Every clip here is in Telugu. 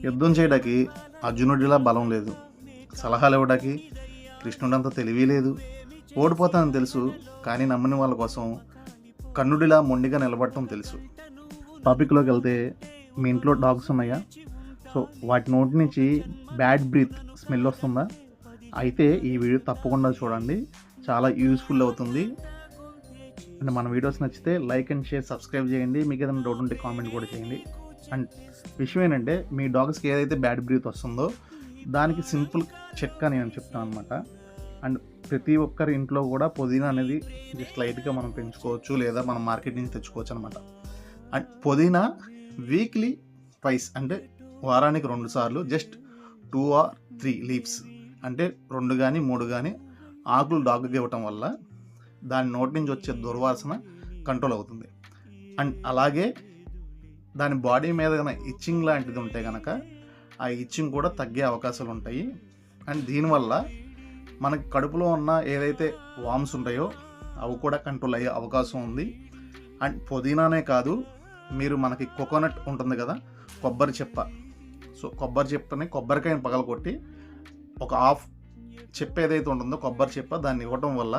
యుద్ధం చేయడానికి అర్జునుడిలా బలం లేదు, సలహాలు ఇవ్వడానికి కృష్ణుడంత తెలివి లేదు. ఓడిపోతానని తెలుసు, కానీ నమ్మని వాళ్ళ కోసం కన్నుడిలా మొండిగా నిలబడటం తెలుసు. టాపిక్లోకి వెళ్తే, మీ ఇంట్లో డాగ్స్ ఉన్నాయా? సో వాటి నోటి నుంచి బ్యాడ్ బ్రీత్ స్మెల్ వస్తుందా? అయితే ఈ వీడియో తప్పకుండా చూడండి, చాలా యూస్ఫుల్ అవుతుంది. అండ్ మన వీడియోస్ నచ్చితే లైక్ అండ్ షేర్, సబ్స్క్రైబ్ చేయండి. మీకు ఏదైనా డౌట్ ఉంటే కామెంట్ కూడా చేయండి. అండ్ విషయం ఏంటంటే, మీ డాగ్స్కి ఏదైతే బ్యాడ్ బ్రీత్ వస్తుందో దానికి సింపుల్ చిట్కా నేను చెప్తాను అనమాట. అండ్ ప్రతి ఒక్కరి ఇంట్లో కూడా పుదీనా అనేది జస్ట్ లైట్గా మనం పెంచుకోవచ్చు, లేదా మనం మార్కెట్ నుంచి తెచ్చుకోవచ్చు అనమాట. అండ్ పుదీనా వీక్లీ ట్వైస్, అంటే వారానికి 2 సార్లు, జస్ట్ 2 or 3 లీవ్స్, అంటే 2 కానీ 3 కానీ ఆకులు డాగ్కి ఇవ్వటం వల్ల దాని నోటి నుంచి వచ్చే దుర్వాసన కంట్రోల్ అవుతుంది. అండ్ అలాగే దాని బాడీ మీద కనుక ఇచ్చింగ్ లాంటిది ఉంటే కనుక ఆ ఇచ్చింగ్ కూడా తగ్గే అవకాశాలు ఉంటాయి. అండ్ దీనివల్ల మనకి కడుపులో ఉన్న ఏదైతే వామ్స్ ఉంటాయో అవి కూడా కంట్రోల్ అయ్యే అవకాశం ఉంది. అండ్ పుదీనానే కాదు, మీరు మనకి కోకోనట్ ఉంటుంది కదా, కొబ్బరి చెప్ప. సో కొబ్బరి చెప్పని, కొబ్బరికాయని పగలగొట్టి ఒక హాఫ్ చెప్ప ఏదైతే ఉంటుందో కొబ్బరి చెప్ప, దాన్ని ఇవ్వటం వల్ల,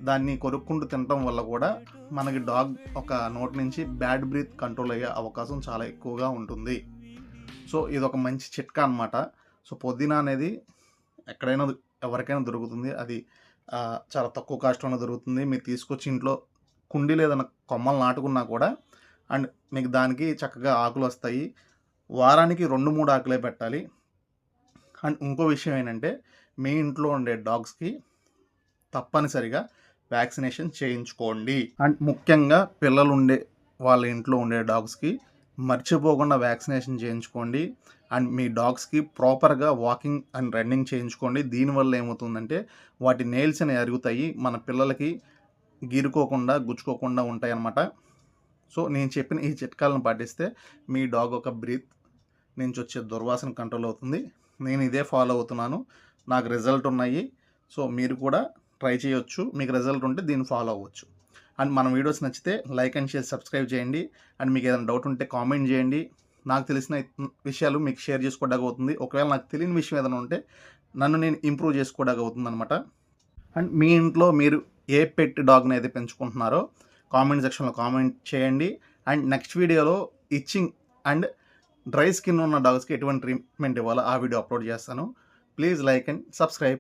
దాన్ని కొరుక్కుంటూ తినటం వల్ల కూడా మనకి డాగ్ ఒక నోటి నుంచి బ్యాడ్ బ్రీత్ కంట్రోల్ అయ్యే అవకాశం చాలా ఎక్కువగా ఉంటుంది. సో ఇది ఒక మంచి చిట్కా అనమాట. సో పుదీనా అనేది ఎక్కడైనా ఎవరికైనా దొరుకుతుంది. అది చాలా తక్కువ కాస్ట్లోనే దొరుకుతుంది. మీరు తీసుకొచ్చి ఇంట్లో కుండీలు ఏదైనా కొమ్మలు నాటుకున్నా కూడా, అండ్ మీకు దానికి చక్కగా ఆకులు వస్తాయి. వారానికి 2-3 ఆకులే పెట్టాలి. అండ్ ఇంకో విషయం ఏంటంటే, మీ ఇంట్లో ఉండే డాగ్స్కి తప్పనిసరిగా వ్యాక్సినేషన్ చేయించుకోండి. అండ్ ముఖ్యంగా పిల్లలు ఉండే వాళ్ళ ఇంట్లో ఉండే డాగ్స్కి మర్చిపోకుండా వ్యాక్సినేషన్ చేయించుకోండి. అండ్ మీ డాగ్స్కి ప్రాపర్గా వాకింగ్ అండ్ రన్నింగ్ చేయించుకోండి. దీనివల్ల ఏమవుతుందంటే, వాటి నెయిల్స్ అనేవి అరుగుతాయి, మన పిల్లలకి గీరుకోకుండా గుచ్చుకోకుండా ఉంటాయి అన్నమాట. సో నేను చెప్పిన ఈ చిట్కాలను పాటిస్తే మీ డాగ్ ఒక బ్రీత్ నుంచి వచ్చే దుర్వాసన కంట్రోల్ అవుతుంది. నేను ఇదే ఫాలో అవుతున్నాను, నాకు రిజల్ట్ ఉన్నాయి. సో మీరు కూడా ట్రై చేయొచ్చు, మీకు రిజల్ట్ ఉంటే దీన్ని ఫాలో అవ్వచ్చు. అండ్ మన వీడియోస్ నచ్చితే లైక్ అండ్ షేర్, సబ్స్క్రైబ్ చేయండి. అండ్ మీకు ఏదైనా డౌట్ ఉంటే కామెంట్ చేయండి. నాకు తెలిసిన విషయాలు మీకు షేర్ చేసుకోవడానికి అవుతుంది. ఒకవేళ నాకు తెలియని విషయం ఏదైనా ఉంటే నన్ను నేను ఇంప్రూవ్ చేసుకోవడానికి అవుతుంది అనమాట. అండ్ మీ ఇంట్లో మీరు ఏ పెట్ డాగ్ని అయితే పెంచుకుంటున్నారో కామెంట్ సెక్షన్లో కామెంట్ చేయండి. అండ్ నెక్స్ట్ వీడియోలో ఇచ్చింగ్ అండ్ డ్రై స్కిన్ ఉన్న డాగ్స్కి ఎటువంటి ట్రీట్మెంట్ ఇవ్వాలో ఆ వీడియో అప్లోడ్ చేస్తాను. Please like and subscribe.